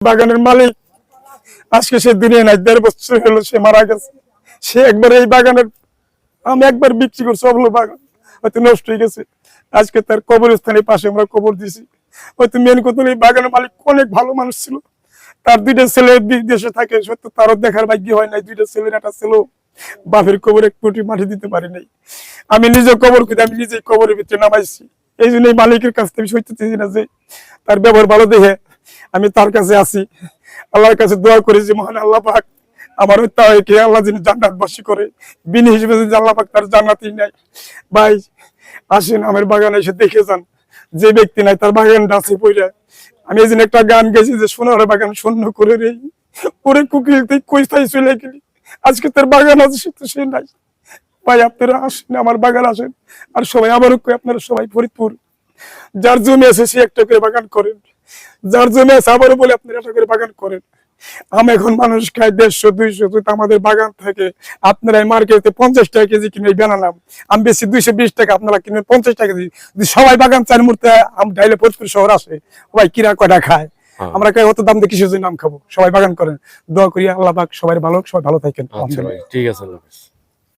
বাগানের মালিক আজকে সে দুনিয়া নাই, 1.5 বছর হলো সে মারা গেছে। সে একবার এই বাগানের আমি একবার বিক্রি করছি, সবগুলো বাগান হয়তো নষ্ট হয়ে গেছে। আজকে তার কবরস্থানের পাশে আমরা কবর দিছি। হয়তো মেন কথা এই বাগানের মালিক অনেক ভালো মানুষ ছিল। তার 2টা ছেলে দেশে থাকে, সত্য তারও দেখার ভাগ্য হয় নাই। 2টা ছেলের একটা ছিল বাপের কবরে 1 কোটি মাটি দিতে পারি নাই। আমি নিজে কবর খুঁজে আমি নিজেই কবরের ভিতরে নামাইছি। এই জন্য এই মালিকের কাছ থেকে সত্যি চাইছি না যে তার ব্যবহার ভালো দেখে আমি তার কাছে আসি, আল্লাহর কাছে দোয়া করি যে মহান আল্লাহ পাক আমার ওই তাওকে আল্লাহ যিনি জান্নাতবাসী করে, বিনি হিসেবে যদি আল্লাহ পাক তার জান্নাতই নাই। ভাই আসেন আমার বাগানে এসে দেখে যান, যে ব্যক্তি নাই তার বাগানটা আছে পইরা। আমি এই জন্য একটা গান গেছি যে সোনার বাগান শূন্য করে রে, ওরে কুকিল তুই কইস্তাই চলে গেলি, আজকে তার বাগান আছে সে তো সে নাই। ভাই আপনারা আসেন, আমার বাগান আসেন। আর সবাই আবারও কই আপনারা সবাই ফরিদপুর যার জমি আছে সে একটা করে বাগান করেন, যার জমি আছে আবারও বলে আপনারা একটা করে বাগান করেন। আম এখন মানুষ খায় 150 200, কিন্তু আমাদের বাগান থেকে আপনারা মার্কেটে 50 টাকা কেজি কিনে বানালাম, আমি বেশি 220 টাকা, আপনারা কিনে 50 টাকা কেজি। যদি সবাই বাগান 4 মুহূর্তে আম ঢাইলে ফরিদপুর শহর আসে, ভাই কিরা কয়টা খায়? আমরা কয় অত দাম দিয়ে কিসের জন্য আম খাবো? সবাই বাগান করেন, দোয়া করি আল্লাহ পাক সবাই ভালো থাকেন। আচ্ছা ভাই, ঠিক আছে।